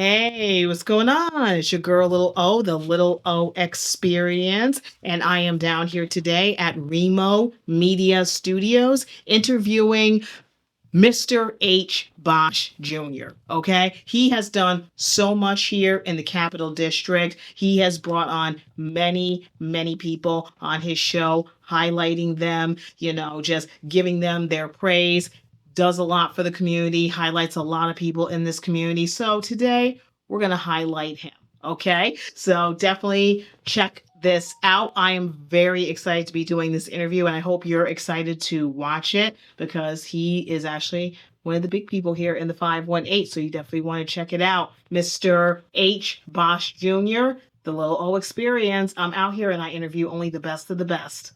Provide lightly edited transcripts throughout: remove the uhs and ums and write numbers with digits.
Hey, what's going on? It's your girl, Little O, the Little O Experience, and I am down here today at ReMoh Media Studios interviewing Mr. H. Bosh Jr. Okay, he has done so much here in the Capital District. He has brought on many people on his show, highlighting them, just giving them their praise. Does a lot for the community, highlights a lot of people in this community. So today we're going to highlight him. Okay, so definitely check this out. I am very excited to be doing this interview, and I hope you're excited to watch it because he is actually one of the big people here in the 518. So you definitely want to check it out. Mr. H. Bosh Jr., the Little O Experience. I'm out here and I interview only the best of the best.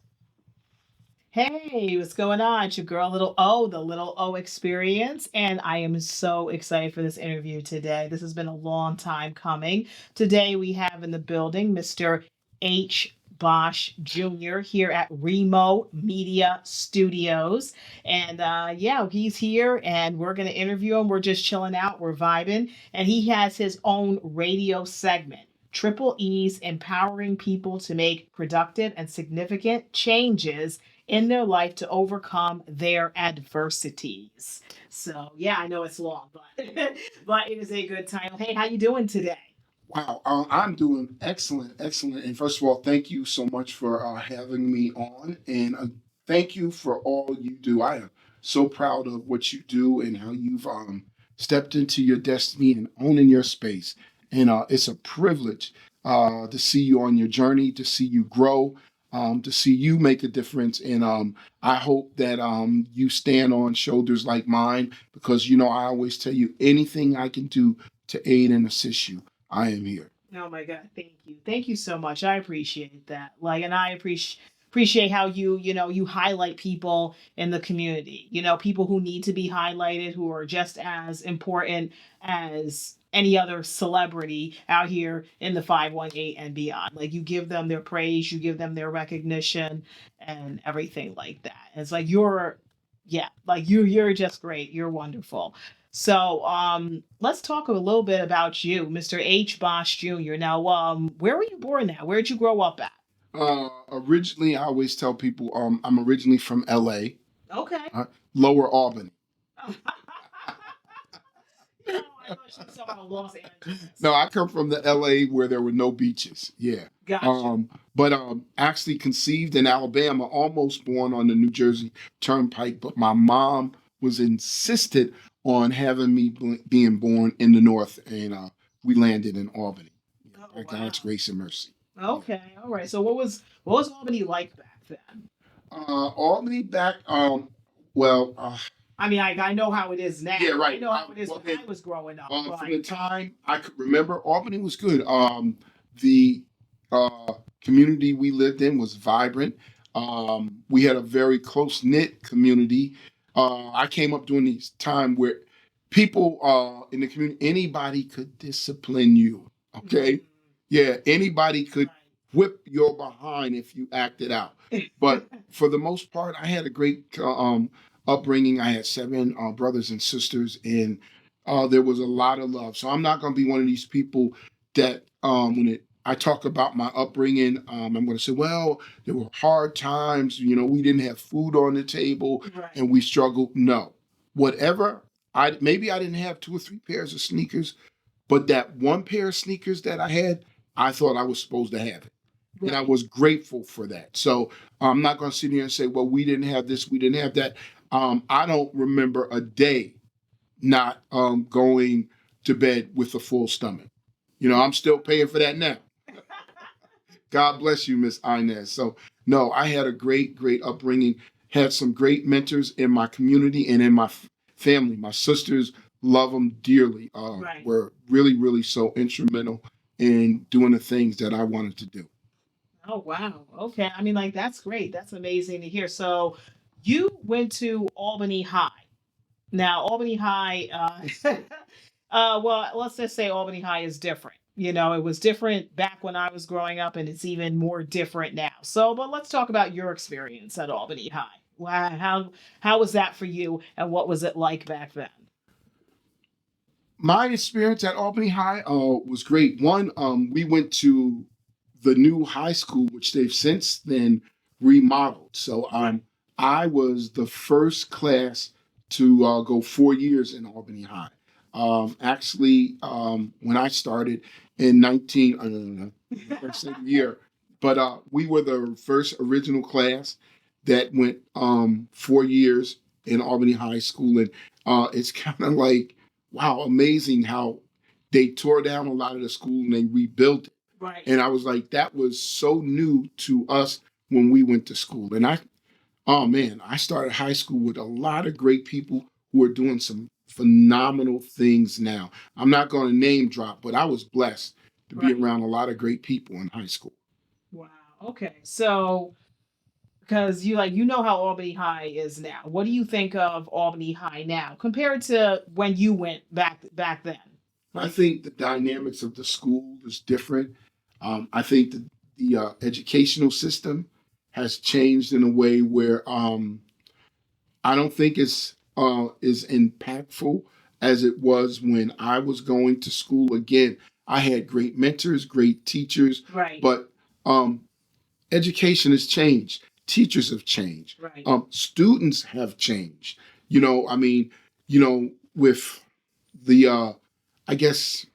Hey, what's going on? It's your girl, Little O, the Little O Experience, and I am so excited for this interview today. This has been a long time coming. Today we have in the building Mr. H. Bosh Jr. here at ReMoh Media Studios. And yeah, he's here and we're going to interview him. We're just chilling out, we're vibing. And he has his own radio segment. Triple E's empowering people to make productive and significant changes in their life to overcome their adversities. So yeah, I know it's long, but but it is a good time. Hey, how you doing today? Wow, I'm doing excellent, excellent. And first of all, thank you so much for having me on. And thank you for all you do. I am so proud of what you do and how you've stepped into your destiny and owning your space. And it's a privilege to see you on your journey, to see you grow, to see you make a difference. And I hope that you stand on shoulders like mine because, I always tell you anything I can do to aid and assist you. I am here. Oh my God, thank you. Thank you so much. I appreciate that. And I appreciate how you highlight people in the community. People who need to be highlighted, who are just as important as any other celebrity out here in the 518 and beyond. Like you give them their praise, you give them their recognition and everything like that. It's like you're just great. You're wonderful. So let's talk a little bit about you, Mr. H. Bosh Jr. Now, where were you born at? Where did you grow up at? Originally, I always tell people I'm originally from LA, Okay. Lower Albany. No, I thought you were talking about Los Angeles. No, I come from the LA where there were no beaches. Yeah. Gotcha. But actually conceived in Alabama, almost born on the New Jersey Turnpike, but my mom was insisted on having me being born in the North, and we landed in Albany. Oh, By wow. God's grace and mercy. Okay, all right. So what was Albany like back then? Albany back, well, I mean, I know how it is now. yeah, right. I know how it is Well, when I was growing up. from the time I could remember, Albany was good. The community we lived in was vibrant. We had a very close knit community. I came up during this time where people in the community, anybody could discipline you. Okay, yeah, anybody could whip your behind if you acted out. But for the most part, I had a great upbringing. I had seven brothers and sisters, and there was a lot of love. So I'm not going to be one of these people that I talk about my upbringing, I'm going to say, well, there were hard times. We didn't have food on the table, Right. and we struggled. No, whatever. Maybe I didn't have two or three pairs of sneakers, but that one pair of sneakers that I had, I thought I was supposed to have it. Right. And I was grateful for that. So I'm not going to sit here and say, well, we didn't have this, we didn't have that. I don't remember a day not going to bed with a full stomach. I'm still paying for that now. God bless you, Miss Inez. So, no, I had a great upbringing, had some great mentors in my community and in my family. My sisters love them dearly, Right. were really so instrumental in doing the things that I wanted to do. Oh wow. Okay. I mean, that's great. That's amazing to hear. So you went to Albany High. Now, Albany High, well, let's just say Albany High is different. It was different back when I was growing up, and it's even more different now. So, but let's talk about your experience at Albany High. Wow, how was that for you, and what was it like back then? My experience at Albany High was great. One, we went to the new high school, which they've since then remodeled. So I was the first class to go 4 years in Albany High. Actually, when I started in 19, no, no, no, first year, but we were the first original class that went 4 years in Albany High School. And it's kind of like, wow, amazing how they tore down a lot of the school and they rebuilt it. Right. And I was like, that was so new to us when we went to school. And oh man, I started high school with a lot of great people who are doing some phenomenal things now. I'm not going to name drop, but I was blessed to be Right. around a lot of great people in high school. Wow. Okay. So, because you know how Albany High is now. What do you think of Albany High now compared to when you went back then? I think the dynamics of the school is different. I think the educational system has changed in a way where I don't think it's is impactful as it was when I was going to school. Again, I had great mentors, great teachers, Right. but education has changed. Teachers have changed. Right. Students have changed. I mean, with the I guess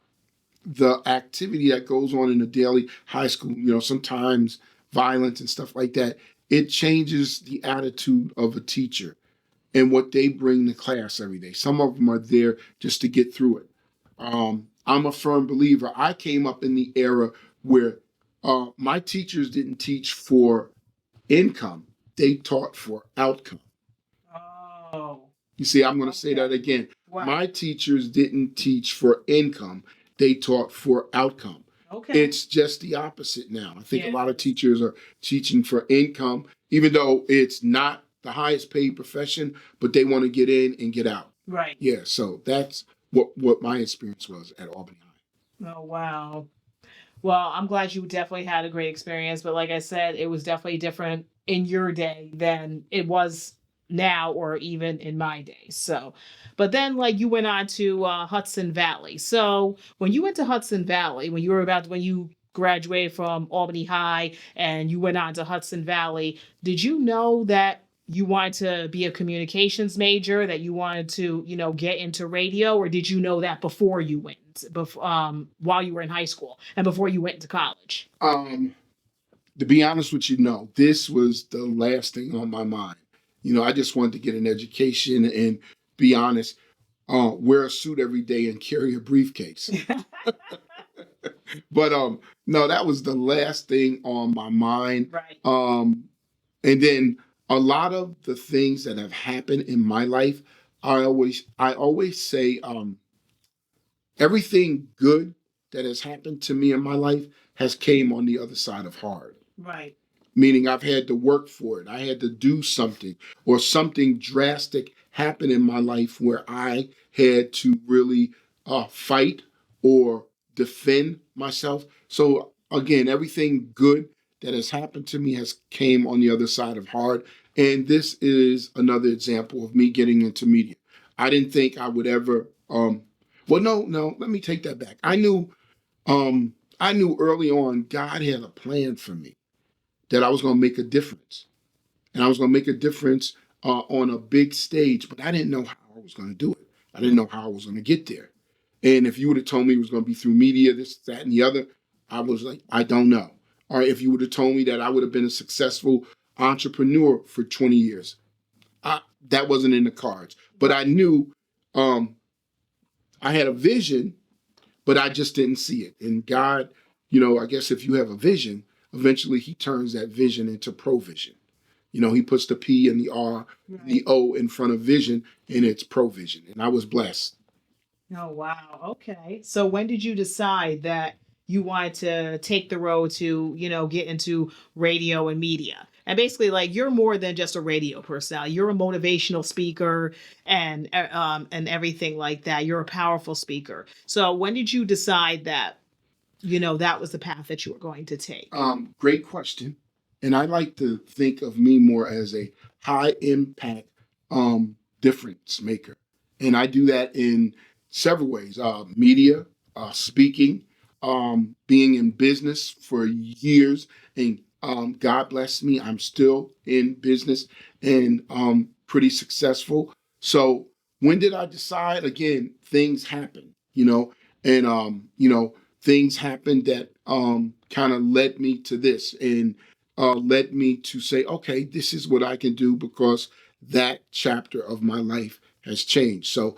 the activity that goes on in the daily high school, sometimes violence and stuff like that, it changes the attitude of a teacher and what they bring to class every day. Some of them are there just to get through it. I'm a firm believer. I came up in the era where my teachers didn't teach for income, they taught for outcome. Oh. You see, I'm going to say that again. Wow. My teachers didn't teach for income, they taught for outcome. Okay. It's just the opposite now. I think Yeah. a lot of teachers are teaching for income, even though it's not the highest paid profession, but they want to get in and get out. Right. Yeah, so that's what my experience was at Albany High. Oh, wow. Well, I'm glad you definitely had a great experience, but like I said, it was definitely different in your day than it was now or even in my day. So, but then like you went on to Hudson Valley. So, when you went to Hudson Valley, when you graduated from Albany High and you went on to Hudson Valley, did you know that you wanted to be a communications major, that you wanted to, get into radio, or did you know that before you went, while you were in high school and before you went to college? To be honest with you, no, this was the last thing on my mind. I just wanted to get an education and be honest, wear a suit every day and carry a briefcase. But no, that was the last thing on my mind. Right. And then a lot of the things that have happened in my life, I always say everything good that has happened to me in my life has came on the other side of hard. Right. Meaning I've had to work for it. I had to do something, or something drastic happened in my life where I had to really fight or defend myself. So again, everything good that has happened to me has came on the other side of hard. And this is another example of me getting into media. I didn't think I would ever well, no, let me take that back. I knew early on God had a plan for me, that I was going to make a difference. And I was going to make a difference on a big stage, but I didn't know how I was going to do it. I didn't know how I was going to get there. And if you would have told me it was going to be through media, this, that, and the other, I was like, I don't know. Or if you would have told me that I would have been a successful entrepreneur for 20 years, that wasn't in the cards. But I knew I had a vision, but I just didn't see it. And God, I guess if you have a vision, eventually he turns that vision into provision. He puts the P and the R, right, the O in front of vision, and it's provision. And I was blessed. Oh, wow. Okay. So when did you decide that you wanted to take the road to, get into radio and media? And basically, like, you're more than just a radio personality. You're a motivational speaker and everything like that. You're a powerful speaker. So when did you decide that, that was the path that you were going to take? Great question. And I like to think of me more as a high impact difference maker. And I do that in several ways: media, speaking, being in business for years, and God bless me, I'm still in business and pretty successful. So when did I decide? Again, things happen, and things happened that kind of led me to this and led me to say, okay, this is what I can do because that chapter of my life has changed. So,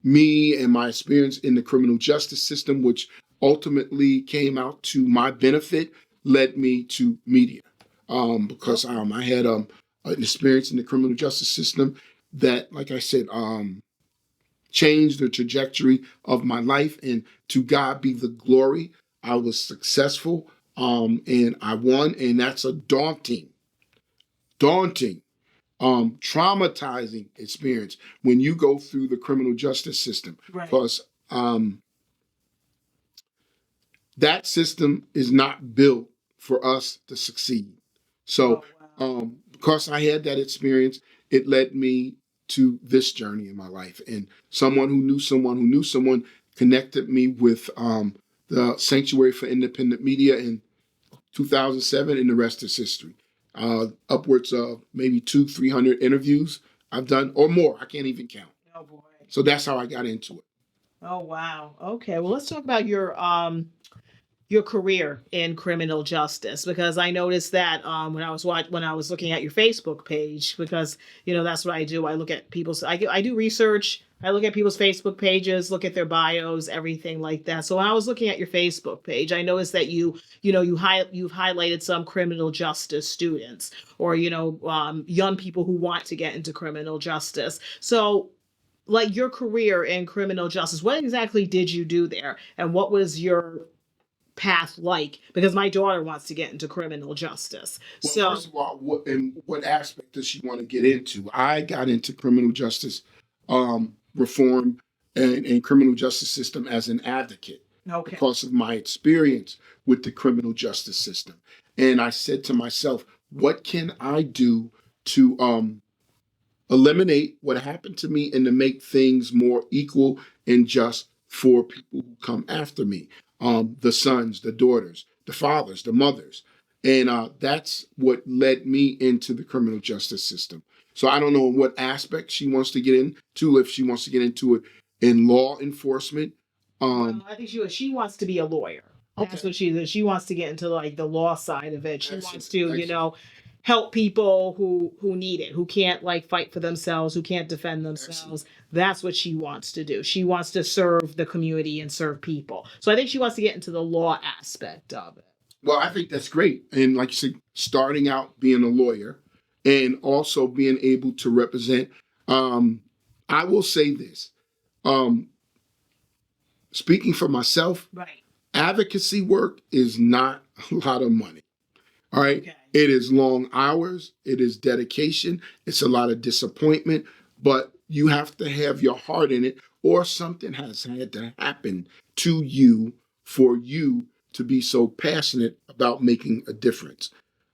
me and my experience in the criminal justice system, which ultimately came out to my benefit, led me to media. Because I had an experience in the criminal justice system that, like I said, changed the trajectory of my life. And to God be the glory. I was successful, and I won. And that's a daunting, traumatizing experience when you go through the criminal justice system. Right. Because that system is not built for us to succeed. So, because I had that experience, it led me to this journey in my life. And someone who knew someone who knew someone connected me with the Sanctuary for Independent Media in 2007, and the rest is history. Upwards of maybe 300 interviews I've done or more. I can't even count. Oh boy. So that's how I got into it. Oh wow. Okay. Well, let's talk about your career in criminal justice, because I noticed that when I was looking at your Facebook page, because that's what I do. I look at people's I do research. I look at people's Facebook pages, look at their bios, everything like that. So when I was looking at your Facebook page, I noticed that you've highlighted some criminal justice students, or young people who want to get into criminal justice. So, like, your career in criminal justice, what exactly did you do there, and what was your path like? Because my daughter wants to get into criminal justice. Well, So, first of all, what aspect does she want to get into? I got into criminal justice reform and criminal justice system as an advocate okay. because of my experience with the criminal justice system. And I said to myself, what can I do to eliminate what happened to me and to make things more equal and just for people who come after me, the sons, the daughters, the fathers, the mothers. And that's what led me into the criminal justice system. So I don't know what aspect she wants to get into, if she wants to get into it in law enforcement. Well, I think she wants to be a lawyer. That's Okay. what she wants to get into, like, the law side of it. She Excellent. wants to, Excellent. help people who need it, who can't, like, fight for themselves, who can't defend themselves. Excellent. That's what she wants to do. She wants to serve the community and serve people. So I think she wants to get into the law aspect of it. Well, I think that's great. And like you said, starting out being a lawyer and also being able to represent, I will say this, um, speaking for myself, Right. advocacy work is not a lot of money. All right. Okay. It is long hours. It is dedication. It's a lot of disappointment, but you have to have your heart in it, or something has had to happen to you for you to be so passionate about making a difference.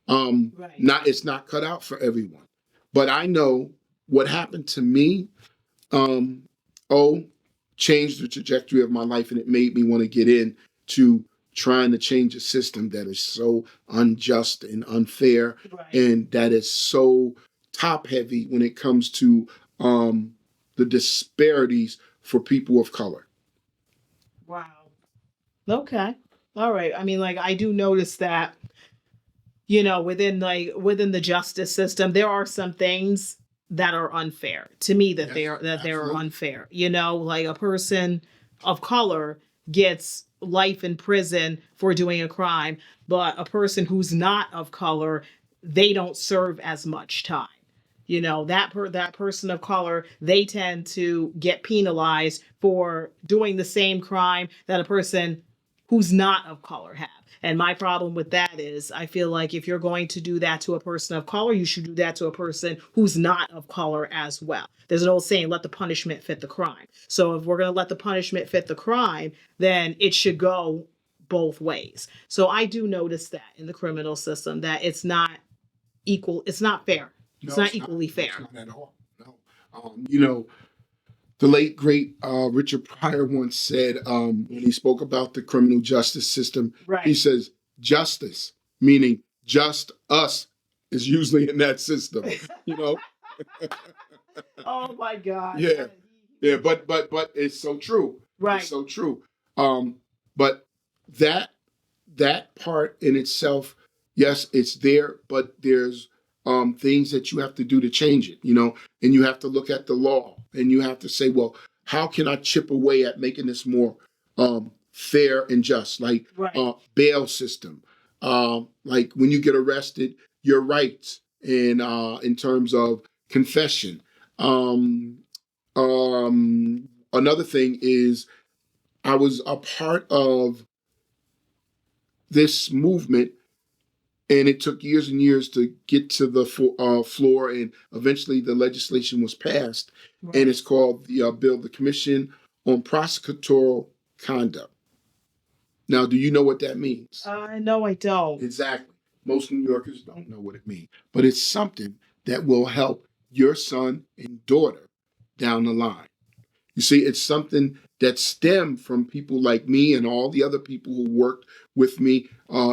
Right. It's not cut out for everyone, but I know what happened to me. Um, oh, changed the trajectory of my life, and it made me want to get into trying to change a system that is so unjust and unfair, Right. and that is so top heavy when it comes to the disparities for people of color. Wow. Okay. All right. I mean, like, I do notice that, within the justice system, there are some things that are unfair to me, that Yes, they are absolutely. unfair. Like, a person of color gets life in prison for doing a crime, but a person who's not of color, they don't serve as much time. That person of color, they tend to get penalized for doing the same crime that a person who's not of color have. And my problem with that is, I feel like if you're going to do that to a person of color, you should do that to a person who's not of color as well. There's an old saying, let the punishment fit the crime. So if we're going to let the punishment fit the crime, then it should go both ways. So I do notice that in the criminal system, that it's not equal, it's not fair. It's No, not it's not. equally No, fair. it's not at all. No. You know, The late great Richard Pryor once said, when he spoke about the criminal justice system, he Right. says justice, meaning just us, is usually in that system. You know, Oh my God. yeah, yeah, but it's so true. It's Right. so true. But that that part in itself, yes, it's there, but there's things that you have to do to change it, you know, and you have to look at the law and you have to say, well, how can I chip away at making this more fair and just, like Right. bail system, like when you get arrested, your rights in terms of confession. Um, Another thing is I was a part of this movement, and it took years and years to get to the floor, and eventually the legislation was passed, and Right. it's called the bill, the Commission on Prosecutorial Conduct. Now, do you know what that means? No, I don't. Exactly. Most New Yorkers don't know what it means, but it's something that will help your son and daughter down the line. You see, it's something that stemmed from people like me and all the other people who worked with me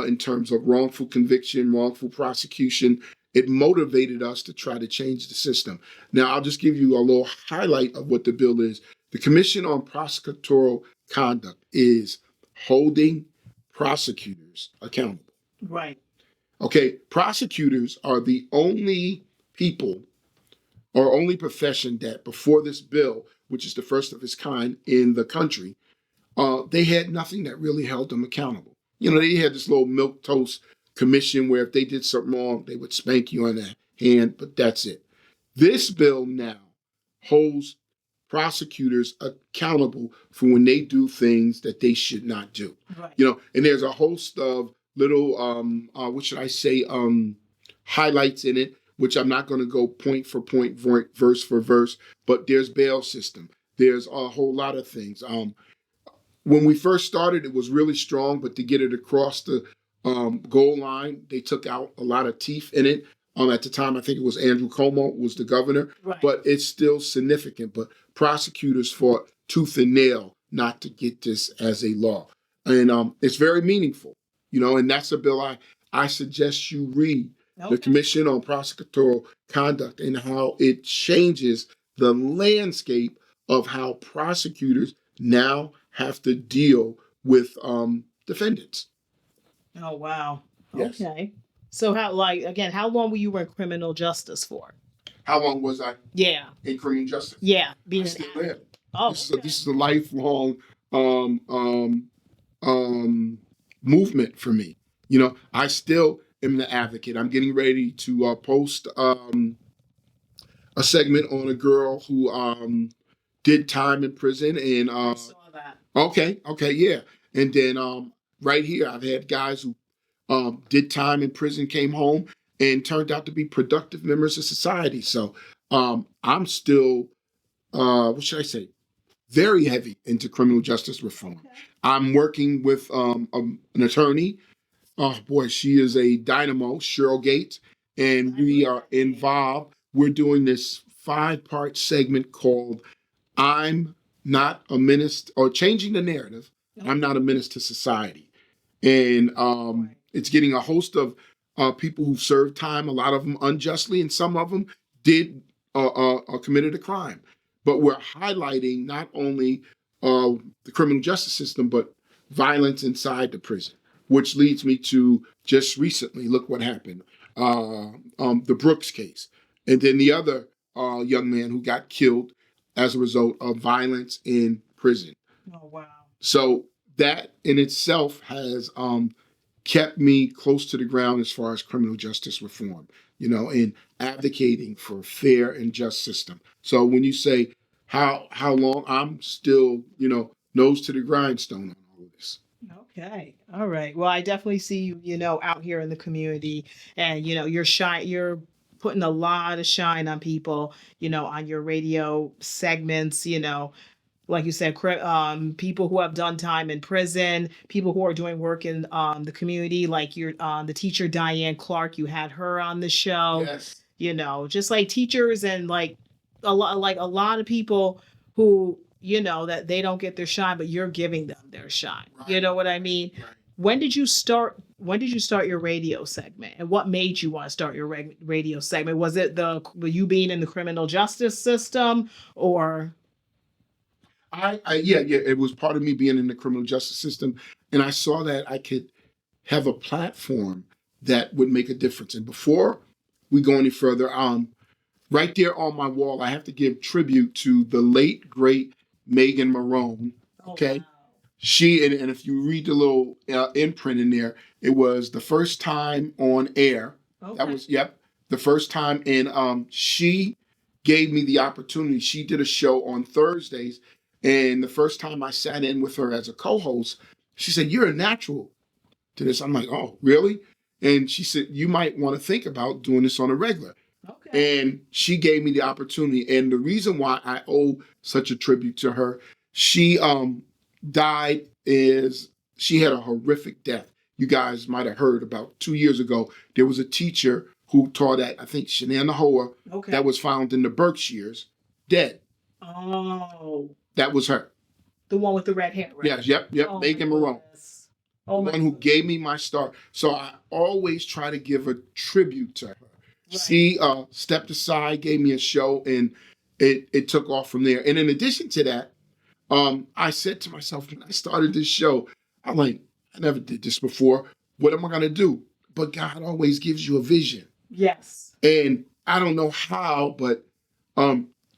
in terms of wrongful conviction, wrongful prosecution. It motivated us to try to change the system. Now, I'll just give you a little highlight of what the bill is. The Commission on Prosecutorial Conduct is holding prosecutors accountable. Right. Okay, prosecutors are the only people or only profession that before this bill, which is the first of its kind in the country, they had nothing that really held them accountable. You know, they had this little milk toast commission where if they did something wrong, they would spank you on the hand, but that's it. This bill now holds prosecutors accountable for when they do things that they should not do. Right. You know, and there's a host of little, what should I say, highlights in it, which I'm not going to go point for point, verse for verse, but there's bail system. There's a whole lot of things. When we first started, it was really strong, but to get it across the goal line, they took out a lot of teeth in it. At the time, I think it was Andrew Cuomo was the governor, Right. but it's still significant. But prosecutors fought tooth and nail not to get this as a law, and it's very meaningful, you know. And that's a bill I suggest you read. Okay. The Commission on Prosecutorial Conduct and how it changes the landscape of how prosecutors now have to deal with defendants. Oh wow. Yes. Okay. So how, like, again, how long were you in criminal justice for? How long was I Yeah. in criminal justice? Yeah. I Being an still advocate. am. Oh, This is a lifelong um, um, movement for me. You know, I still am the advocate. I'm getting ready to post a segment on a girl who did time in prison, and I saw that. okay, yeah. And then right here, I've had guys who did time in prison, came home, and turned out to be productive members of society. So I'm still, what should I say, very heavy into criminal justice reform. Okay. I'm working with an attorney. Oh boy, she is a dynamo, Cheryl Gates, and we are involved. We're doing this 5-part segment called I'm Not a Menace, or Changing the Narrative. I'm Not a Menace to Society. And it's getting a host of people who've served time, a lot of them unjustly, and some of them did committed a crime. But we're highlighting not only the criminal justice system, but violence inside the prison, which leads me to just recently, look what happened, the Brooks case. And then the other young man who got killed as a result of violence in prison. Oh wow. So that in itself has kept me close to the ground as far as criminal justice reform, you know, and advocating for a fair and just system. So when you say how long, I'm still, you know, nose to the grindstone on all of this. Okay. All right. Well, I definitely see you, out here in the community, and you're putting a lot of shine on people, on your radio segments, like you said, people who have done time in prison, people who are doing work in the community, like the teacher Diane Clark, you had her on the show. Yes. Just like teachers and like a lot of people who, that they don't get their shine, but you're giving them their shine. You Right. know what I mean? Right. When did you start your radio segment, and what made you want to start your radio segment? Was it you being in the criminal justice system, or Yeah, it was part of me being in the criminal justice system, and I saw that I could have a platform that would make a difference. And before we go any further, right there on my wall, I have to give tribute to the late great Megan Marone. oh Okay, wow. she and if you read the little imprint in there, it was the first time on air. That Okay. was the first time, and she gave me the opportunity. She did a show on Thursdays, and the first time I sat in with her as a co-host, she said, "You're a natural to this." I'm like, "Oh, really?" And she said, "You might want to think about doing this on a regular." Okay. And she gave me the opportunity. And the reason why I owe such a tribute to her, she died is she had a horrific death. You guys might have heard about 2 years ago, there was a teacher who taught at, I think, Shenandoah, Okay. that was found in the Berkshires, dead. Oh, That was her. the one with the red hair, right? Yes, yep, Oh my Megan Marone. goodness. The Oh my one who goodness. gave me my start. So I always try to give a tribute to her. Right. She stepped aside, gave me a show, and it took off from there. And in addition to that, I said to myself when I started this show, I'm like, I never did this before. What am I gonna do? But God always gives you a vision. Yes. And I don't know how, but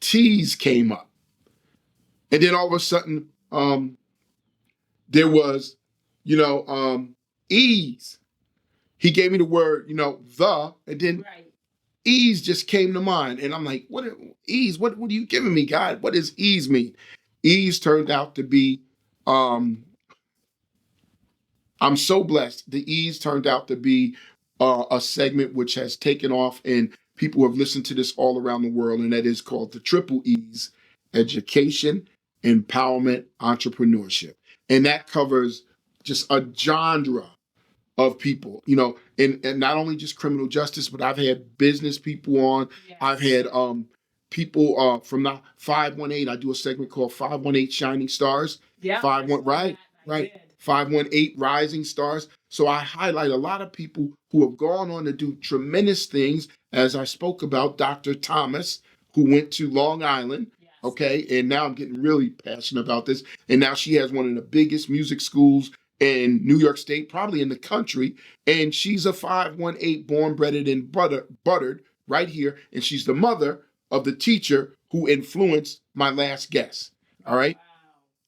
teas came up. And then all of a sudden, there was, ease. He gave me the word, the, and then Right. ease just came to mind. And I'm like, what ease? What are you giving me, God? What does ease mean? Ease turned out to be, I'm so blessed. The ease turned out to be a segment which has taken off, and people have listened to this all around the world, and that is called the Triple E's: education, empowerment, entrepreneurship. And that covers just a genre of people, and not only just criminal justice, but I've had business people on. Yes. I've had people from the 518. I do a segment called 518 Shining Stars. Yeah. 51, right, right. 518 Rising Stars. So I highlight a lot of people who have gone on to do tremendous things, as I spoke about Dr. Thomas, who went to Long Island. Yes. Okay, and now I'm getting really passionate about this. And now she has one of the biggest music schools in New York State, probably in the country. And she's a 518 born, bred, and buttered right here. And she's the mother of the teacher who influenced my last guest. All right. Wow.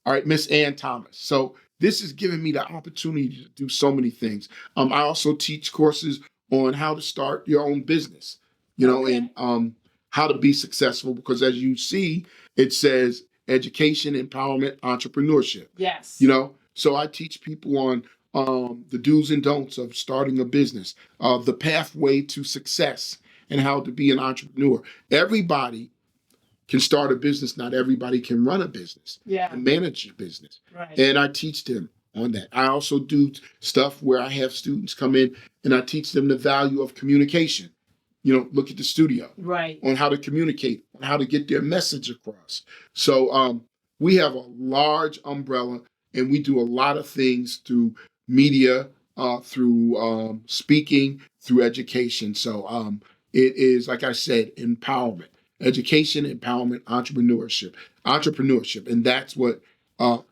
All right, Miss Ann Thomas. So this has given me the opportunity to do so many things. I also teach courses on how to start your own business, Okay. and how to be successful, because as you see, it says education, empowerment, entrepreneurship. Yes. So I teach people on the do's and don'ts of starting a business, the pathway to success, and how to be an entrepreneur. Everybody can start a business. Not everybody can run a business and manage a business. Right. And I teach them on that. I also do stuff where I have students come in and I teach them the value of communication. Look at the studio. Right. On how to communicate, on how to get their message across. So we have a large umbrella, and we do a lot of things through media, through speaking, through education. So it is, like I said, empowerment. Education, empowerment, entrepreneurship. And that's what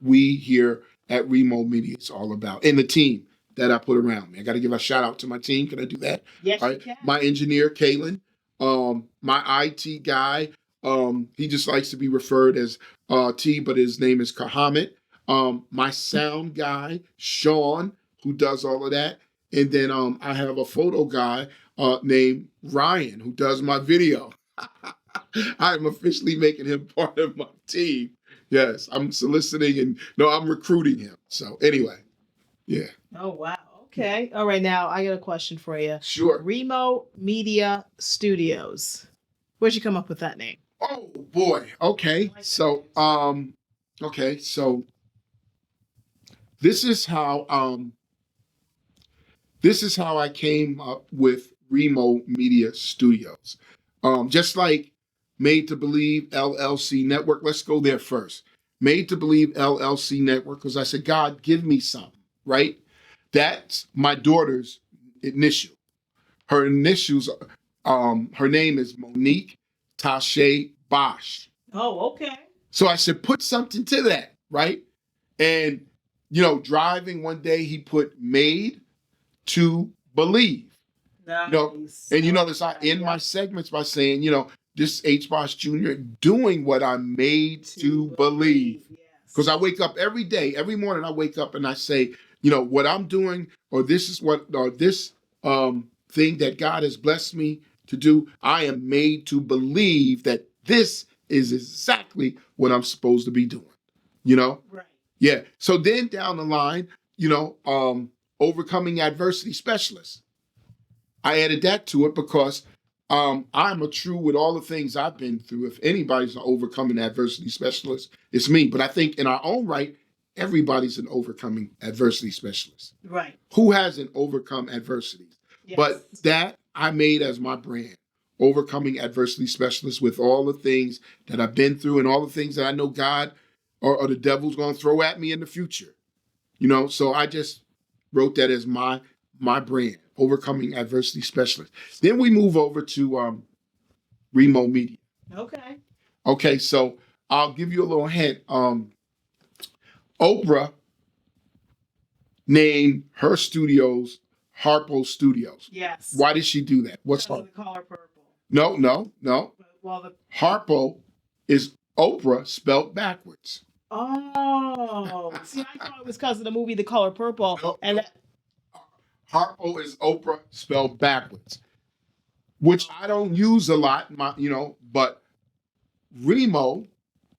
we here at ReMoh Media is all about. And the team that I put around me. I got to give a shout out to my team. Can I do that? Yes, All you right. can. My engineer, Kaylin, my IT guy, he just likes to be referred as T, but his name is Kahamid. My sound guy, Sean, who does all of that. And then I have a photo guy named Ryan, who does my video. I'm officially making him part of my team. Yes, I'm soliciting and no, I'm recruiting him. So anyway, yeah. Oh wow. Okay. All right. Now I got a question for you. Sure. ReMoh Media Studios. Where'd you come up with that name? Oh boy. Okay. So this is how I came up with ReMoh Media Studios. Just like Made to Believe LLC Network. Let's go there first. Made to Believe LLC Network, because I said, God, give me something, right? That's my daughter's initial. Her initials, her name is Monique Tashe Bosh. Oh, okay. So I said, put something to that, right? And, driving one day, he put Made to Believe. Nice. And you notice I end my segments by saying, this is H. Bosh Jr. doing what I'm made to believe. Because I wake up every day, every morning I wake up and I say, what I'm doing, or this thing that God has blessed me to do, I am made to believe that this is exactly what I'm supposed to be doing. Right. Yeah. So then down the line, overcoming adversity specialist. I added that to it because I'm a true with all the things I've been through. If anybody's an overcoming adversity specialist, it's me. But I think in our own right, everybody's an overcoming adversity specialist. Right. Who hasn't overcome adversity? Yes. But that I made as my brand, overcoming adversity specialist, with all the things that I've been through and all the things that I know God or the devil's going to throw at me in the future. So I just wrote that as my brand, overcoming adversity specialist. Then we move over to ReMoh Media. Okay. Okay, so I'll give you a little hint. Oprah named her studios Harpo Studios. Yes. Why did she do that? What's because of the color purple. No. Well, Harpo is Oprah spelled backwards. Oh, see, I thought it was because of the movie The Color Purple. No, and no. Harpo is Oprah spelled backwards, which I don't use a lot, but ReMoh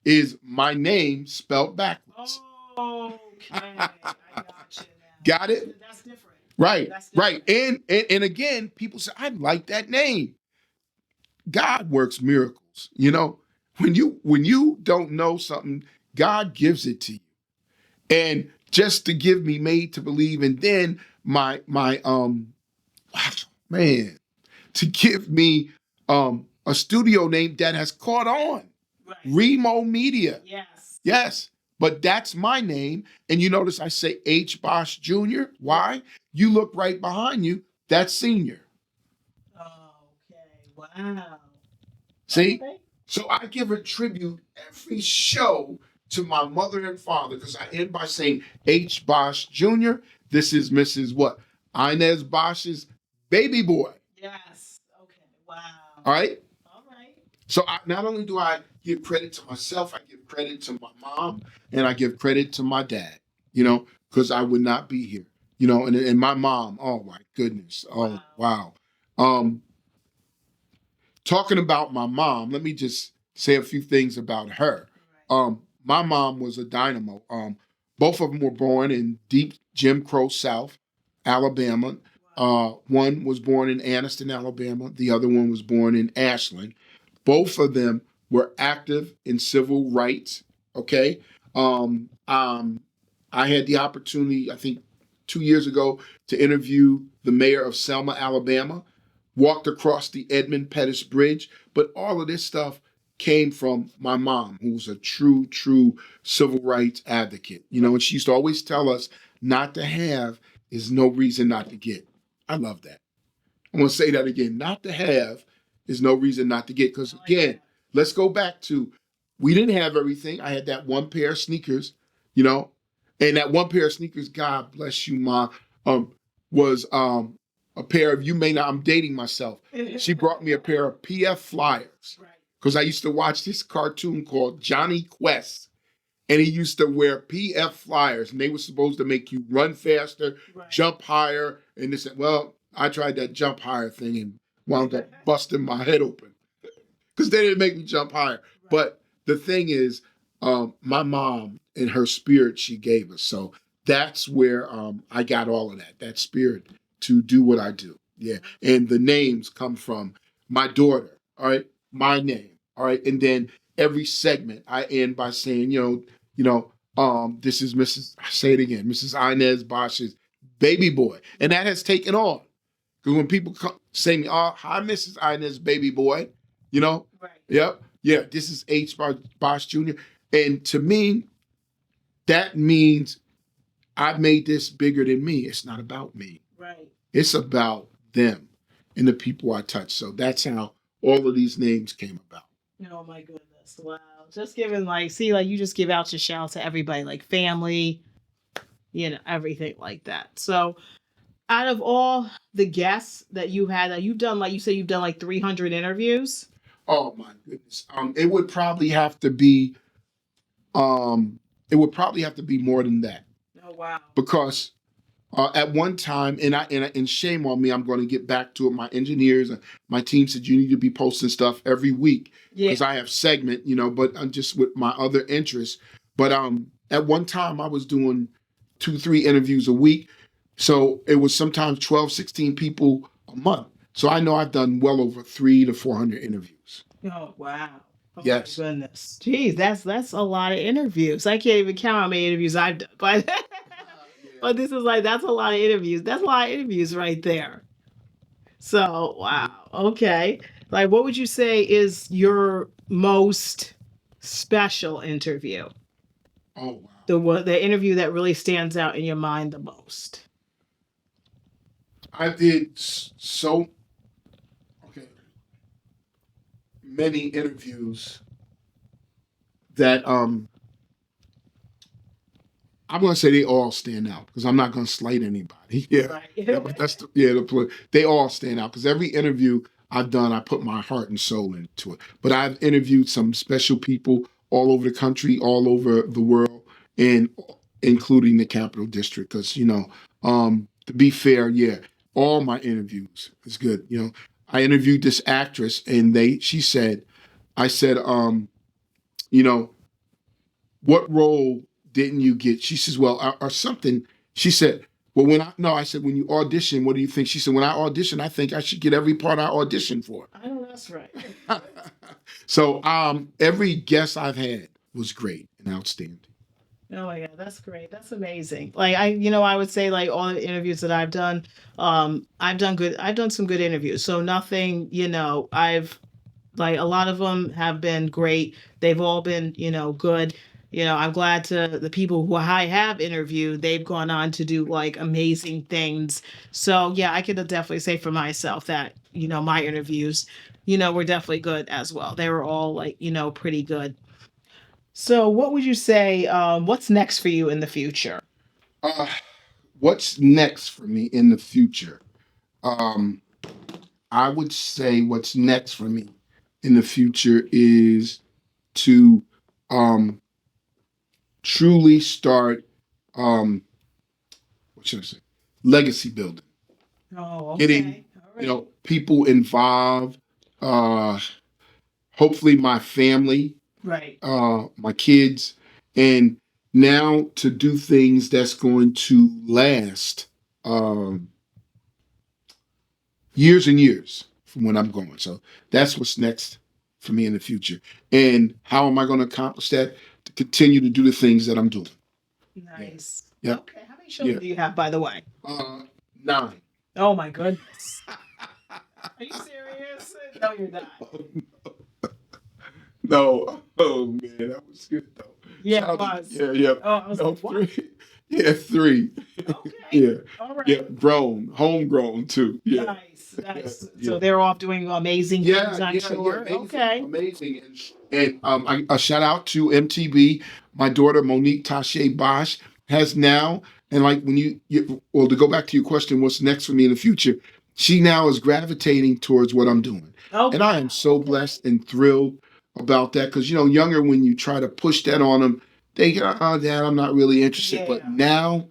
is my name spelled backwards. Oh, okay. I got you now. Got it? That's different. Right, That's different. right. And again, people say, I like that name. God works miracles. When you don't know something, God gives it to you. And just to give me Made to Believe, and then my to give me a studio name that has caught on. Right. ReMoh Media. Yes. But that's my name. And you notice I say H. Bosh Jr. Why? You look right behind you. That's senior. Okay. Wow. See? Okay. So I give a tribute every show to my mother and father, because I end by saying H. Bosh Jr. This is Mrs. what? Inez Bosh's baby boy. Yes. Okay. Wow. All right? All right. So not only do I give credit to myself, I give credit to my mom, and I give credit to my dad, because I would not be here, and my mom, oh my goodness. Oh, wow. Talking about my mom, let me just say a few things about her. My mom was a dynamo. Both of them were born in deep Jim Crow South, Alabama. One was born in Anniston, Alabama. The other one was born in Ashland. Both of them were active in civil rights. Okay. I had the opportunity, I think 2 years ago, to interview the mayor of Selma, Alabama. Walked across the Edmund Pettus Bridge. But all of this stuff came from my mom, who was a true civil rights advocate. And she used to always tell us, not to have is no reason not to get. I love that. I'm going to say that again. Not to have is no reason not to get. Because again, let's go back to, we didn't have everything. I had that one pair of sneakers, and that one pair of sneakers, God bless you, Ma, was a pair of, I'm dating myself. She brought me a pair of PF Flyers. Right. Because I used to watch this cartoon called Johnny Quest. And he used to wear PF Flyers. And they were supposed to make you run faster, right, jump higher. And they said, well, I tried that jump higher thing and wound up busting my head open. Because they didn't make me jump higher. Right. But the thing is, my mom and her spirit she gave us. So that's where I got all of that spirit to do what I do. Yeah. And the names come from my daughter. All right. My name. All right. And then every segment I end by saying, this is I say it again, Mrs. Inez Bosh's baby boy. And that has taken on. Because when people say me, oh, hi, Mrs. Inez baby boy, right. Yep. Yeah, this is Bosh Jr. And to me, that means I've made this bigger than me. It's not about me. Right. It's about them and the people I touch. So that's how all of these names came about. Oh my goodness. Wow. Just giving like, see, like you just give out your shout to everybody, like family, everything like that. So out of all the guests that you had, that you've done, like you said, you've done like 300 interviews. Oh my goodness. It would probably have to be more than that. Oh wow. Because at one time, and shame on me, I'm going to get back to it. My engineers and my team said you need to be posting stuff every week because I have segment, but I'm just with my other interests. But at one time, I was doing 2-3 interviews a week, so it was sometimes 12, 16 people a month. So I know I've done well over 300 to 400 interviews. Oh wow. Oh yes. My goodness. Geez, that's a lot of interviews. I can't even count how many interviews I've done, but but this is like that's a lot of interviews. That's a lot of interviews right there. So wow. Okay. Like what would you say is your most special interview? Oh wow. The interview that really stands out in your mind the most? I did so many interviews that I'm going to say they all stand out because I'm not going to slight anybody. Yeah, Right. but they all stand out because every interview I've done, I put my heart and soul into it. But I've interviewed some special people all over the country, all over the world, and including the Capital District. Because to be fair, yeah, all my interviews is good. I interviewed this actress, and she said, I said, what role didn't you get? She says, well, or something. She said, well, I said, when you audition, what do you think? She said, when I audition, I think I should get every part I auditioned for. I know that's right. So every guest I've had was great and outstanding. Oh my God, that's great. That's amazing. Like I would say like all the interviews that I've done, I've done some good interviews. So nothing, I've like a lot of them have been great. They've all been, good. I'm glad to the people who I have interviewed, they've gone on to do like amazing things. So yeah, I could definitely say for myself that, my interviews, were definitely good as well. They were all like, pretty good. So what would you say, what's next for you in the future? Uh, what's next for me in the future? I would say what's next for me in the future is to truly start what should I say? Legacy building. Oh, okay. Getting All right. people involved. Hopefully my family, Right. my kids, and now to do things that's going to last years and years from when I'm going. So that's what's next for me in the future. And how am I going to accomplish that? To continue to do the things that I'm doing. Nice. Yeah. Okay. How many children do you have, by the way? 9. Oh my goodness. Are you serious? No, you're not. No. Oh man, that was good though. Yeah, it was. Yeah. Oh, I was No, like, what? 3. Yeah, 3. Okay. Yeah. All right. Yeah, homegrown too. Yeah. Nice. Yeah. So they're off doing amazing things, I'm sure. Amazing, Okay. amazing. And a shout out to MTV. My daughter Monique Tashe Bosh has now, and like when well, to go back to your question, what's next for me in the future? She now is gravitating towards what I'm doing, Okay. and I am so blessed and thrilled about that because younger when you try to push that on them, they go, "Oh, Dad, I'm not really interested." Yeah. But now,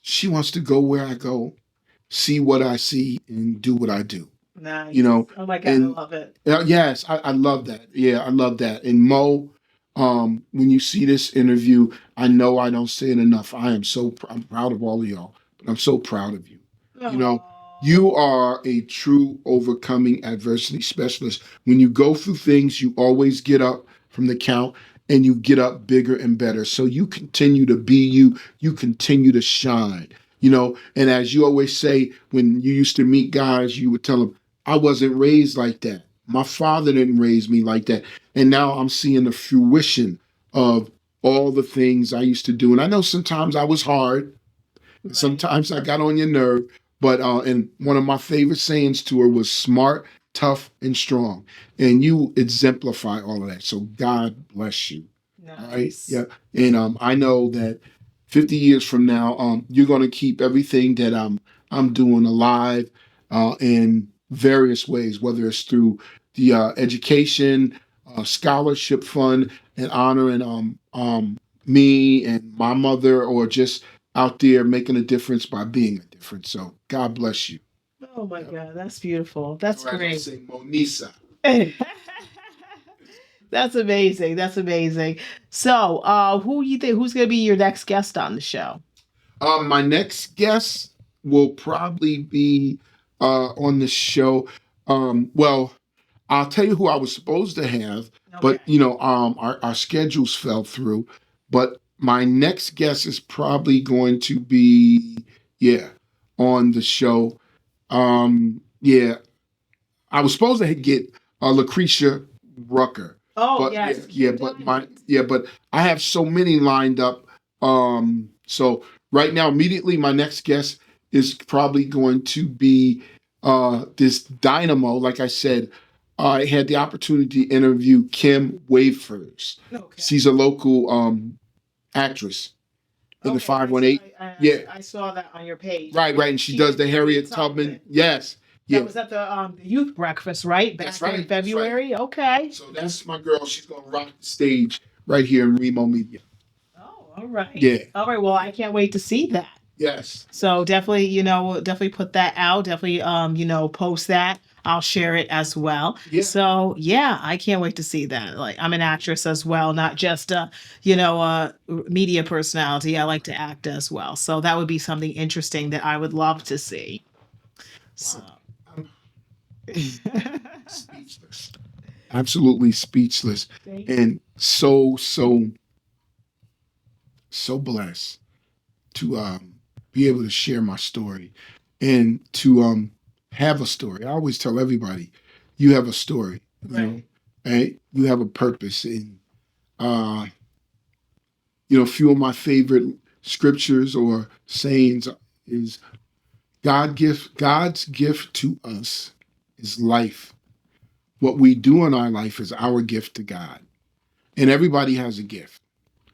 she wants to go where I go, see what I see, and do what I do. Nice. Oh my God, I love it. Yes, I love that. Yeah, I love that. And Mo, when you see this interview, I know I don't say it enough. I'm proud of all of y'all, but I'm so proud of you. You are a true overcoming adversity specialist. When you go through things, you always get up from the count and you get up bigger and better. So you continue to be you, you continue to shine. And as you always say, when you used to meet guys, you would tell them, I wasn't raised like that. My father didn't raise me like that. And now I'm seeing the fruition of all the things I used to do. And I know sometimes I was hard. Right. Sometimes I got on your nerve. But and one of my favorite sayings to her was smart, tough, and strong. And you exemplify all of that. So God bless you. All right. Nice. Yeah. And I know that 50 years from now, you're going to keep everything that I'm doing alive in various ways, whether it's through the education, scholarship fund, and honoring me and my mother, or just out there making a difference by being a difference. So God bless you. Oh my God, that's beautiful. That's Or as I great. say, Monisa. That's amazing. That's amazing. So, who you think who's going to be your next guest on the show? My next guest will probably be on the show. Well, I'll tell you who I was supposed to have, but Okay. you know, our schedules fell through. But my next guest is probably going to be, yeah, on the show. Yeah, I was supposed to get Lucretia Rucker. Oh But yes, yeah, but I have so many lined up. So right now, immediately, my next guest is probably going to be this dynamo. Like I said, I had the opportunity to interview Kim Wafers. Okay. She's a local actress in the 518. Yeah. I saw that on your page. Right, and she does the Harriet Tubman. Yes. That Yeah. was at the youth breakfast, right? Back That's right, in that's right. February. Okay. So that's my girl. She's gonna rock the stage right here in ReMoh Media. Oh, all right. Yeah. All right. Well, I can't wait to see that. Yes. So definitely, definitely put that out. Definitely, post that. I'll share it as well. Yeah. So yeah, I can't wait to see that. Like I'm an actress as well, not just media personality. I like to act as well. So that would be something interesting that I would love to see. So. Wow. I'm speechless. Absolutely speechless. And so blessed to be able to share my story and to have a story. I always tell everybody, you have a story, you know, right? You have a purpose. And a few of my favorite scriptures or sayings is God's gift to us is life. What we do in our life is our gift to God. And everybody has a gift.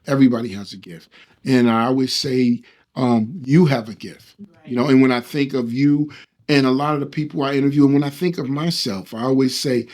Everybody has a gift. And I always say, you have a gift. Right. And when I think of you and a lot of the people I interview, and when I think of myself, I always say,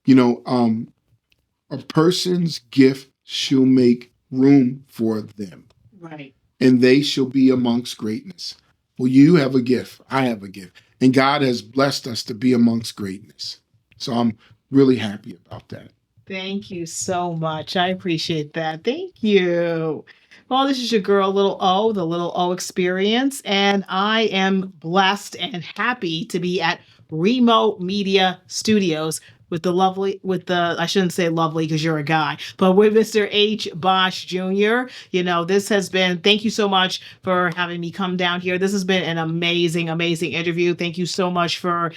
a person's gift shall make room for them. Right. And they shall be amongst greatness. Well, you have a gift. I have a gift. And God has blessed us to be amongst greatness. So I'm really happy about that. Thank you so much. I appreciate that. Thank you. Well, this is your girl, Little O, the Little O Experience, and I am blessed and happy to be at ReMoh Media Studios with I shouldn't say lovely because you're a guy, but with Mr. H. Bosh Jr. Thank you so much for having me come down here. This has been an amazing, amazing interview. Thank you so much for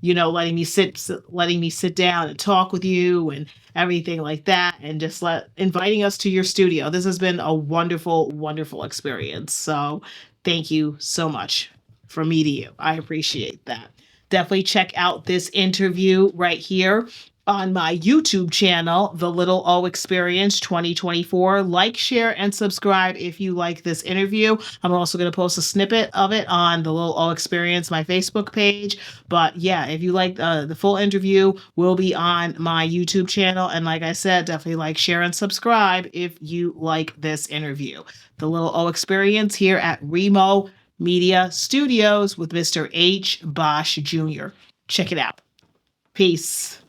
letting me sit down and talk with you and everything like that, and just inviting us to your studio. This has been a wonderful, wonderful experience. So thank you so much from me to you. I appreciate that. Definitely check out this interview right here on my YouTube channel, The Little O Experience 2024. Like, share, and subscribe if you like this interview. I'm also going to post a snippet of it on The Little O Experience, my Facebook page. But yeah, if you like the full interview, will be on my YouTube channel. And like I said, definitely like, share, and subscribe if you like this interview. The Little O Experience here at ReMoh Media Studios with Mr. H. Bosh Jr. Check it out. Peace.